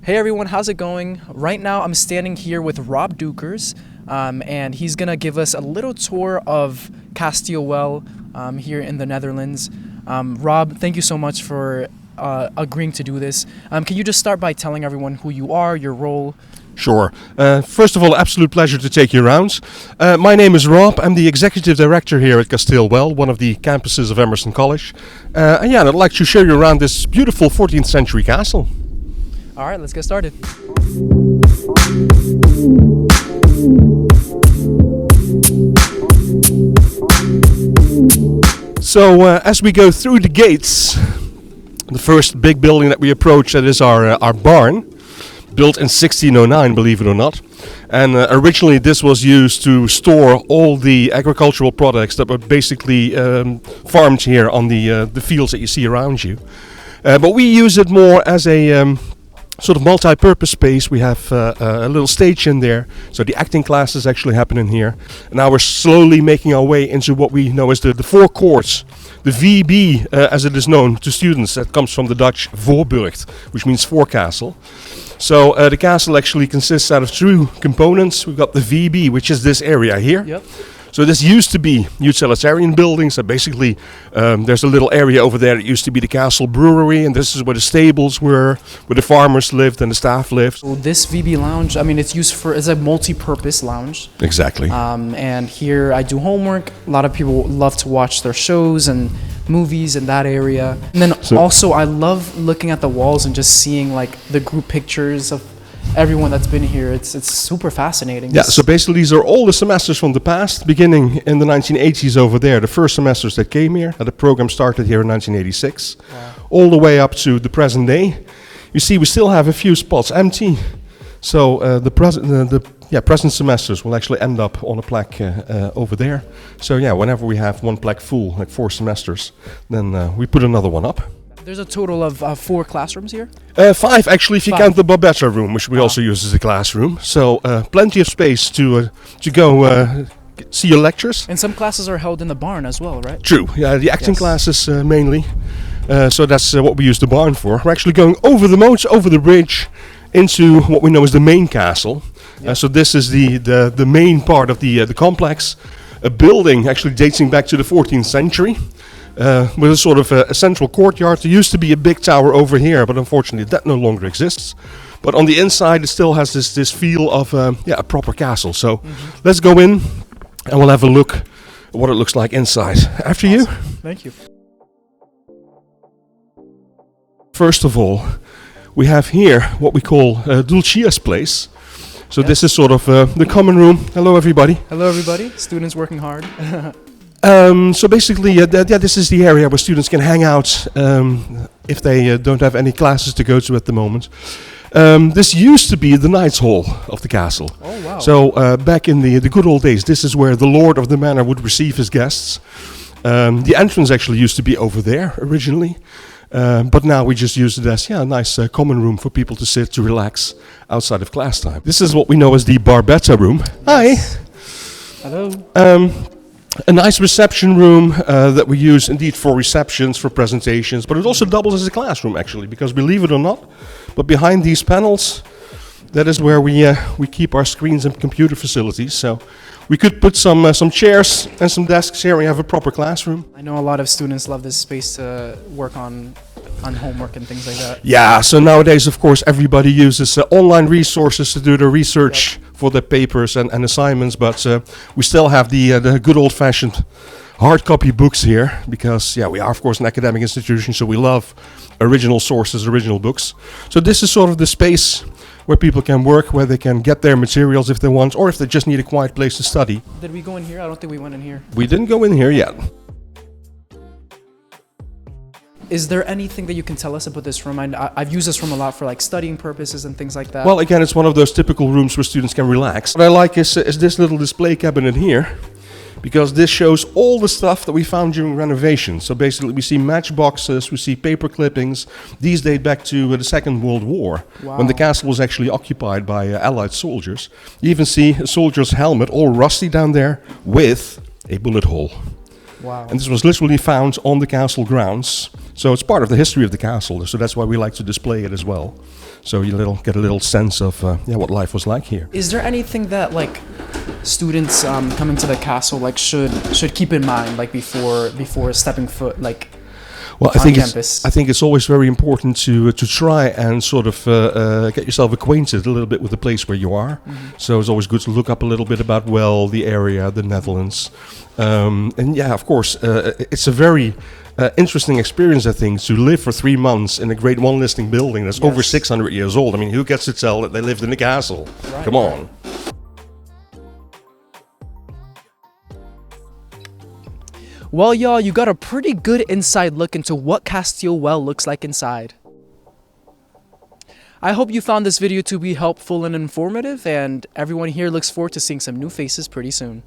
Hey everyone, how's it going? Right now I'm standing here with Rob Dukers, and he's gonna give us a little tour of Kasteel here in the Netherlands. Rob, thank you so much for agreeing to do this. Can you just start by telling everyone who you are, your role? Sure. First of all, absolute pleasure to take you around. My name is Rob. I'm the executive director here at Kasteel, one of the campuses of Emerson College. And I'd like to show you around this beautiful 14th century castle. All right, let's get started. So as we go through the gates, the first big building that we approach, that is our barn, built in 1609, believe it or not. And originally this was used to store all the agricultural products that were basically farmed here on the fields that you see around you. But we use it more as a sort of multi-purpose space. We have a little stage in there, so the acting classes actually happen in here. And now we're slowly making our way into what we know as the forecourts, the VB as it is known to students. That comes from the Dutch Voorburcht, which means forecastle. So the castle actually consists out of two components. We've got the VB, which is this area here. Yep. So this used to be utilitarian buildings. So basically, there's a little area over there that used to be the castle brewery, and this is where the stables were, where the farmers lived and the staff lived. So this VB lounge, I mean, it's a multi-purpose lounge. Exactly. And here I do homework. A lot of people love to watch their shows and movies in that area. And then also I love looking at the walls and just seeing like the group pictures of everyone that's been here. It's super fascinating. Yeah, so basically these are all the semesters from the past, beginning in the 1980s over there, the first semesters that came here. The program started here in 1986, all the way up to the present day. You see, we still have a few spots empty. So the present semesters will actually end up on a plaque over there. So yeah, whenever we have one plaque full, like 4 semesters, then we put another one up. There's a total of 4 classrooms here? 5 actually, if you count the Beato room, which we also use as a classroom. So plenty of space to go see your lectures. And some classes are held in the barn as well, right? True, yeah, the acting classes mainly. So that's what we use the barn for. We're actually going over the moat, over the bridge, into what we know as the main castle. Yep. So this is the main part of the complex. A building actually dating back to the 14th century. With a sort of a central courtyard. There used to be a big tower over here, but unfortunately that no longer exists. But on the inside it still has this feel of a proper castle. So let's go in and we'll have a look at what it looks like inside. After you. Thank you. First of all, we have here what we call Dulcia's place. So this is sort of the common room. Hello everybody. Hello everybody. Students working hard. So basically, this is the area where students can hang out if they don't have any classes to go to at the moment. This used to be the Knights' Hall of the castle. Oh, wow. So back in the good old days, this is where the Lord of the Manor would receive his guests. The entrance actually used to be over there originally. But now we just use it as a nice common room for people to sit, to relax outside of class time. This is what we know as the Barbetta room. Yes. Hi. Hello. A nice reception room that we use indeed for receptions, for presentations, but it also doubles as a classroom actually, because believe it or not, but behind these panels, that is where we keep our screens and computer facilities. So we could put some chairs and some desks here. We have a proper classroom. I know a lot of students love this space to work on homework and things like that. Yeah, so nowadays, of course, everybody uses online resources to do their research for their papers and assignments, but we still have the good old-fashioned hard copy books here, because we are, of course, an academic institution, so we love original sources, original books. So this is sort of the space where people can work, where they can get their materials if they want, or if they just need a quiet place to study. Did we go in here? I don't think we went in here. We didn't go in here yet. Is there anything that you can tell us about this room? I've used this room a lot for like studying purposes and things like that. Well, again, it's one of those typical rooms where students can relax. What I like is this little display cabinet here, because this shows all the stuff that we found during renovation. So basically we see matchboxes, we see paper clippings. These date back to the Second World War, when the castle was actually occupied by Allied soldiers. You even see a soldier's helmet, all rusty down there, with a bullet hole. Wow. And this was literally found on the castle grounds. So it's part of the history of the castle, so that's why we like to display it as well. So you get a little sense of what life was like here. Is there anything that like students coming to the castle like should keep in mind like before stepping foot like Well, on campus? I think it's always very important to try and sort of get yourself acquainted a little bit with the place where you are. So it's always good to look up a little bit about the area, the Netherlands, and yeah, of course, it's a very interesting experience, I think, to live for 3 months in a Grade 1 listing building that's over 600 years old. I mean, who gets to tell that they lived in a castle? Right. Come on. Well, y'all, you got a pretty good inside look into what Kasteel Well looks like inside. I hope you found this video to be helpful and informative, and everyone here looks forward to seeing some new faces pretty soon.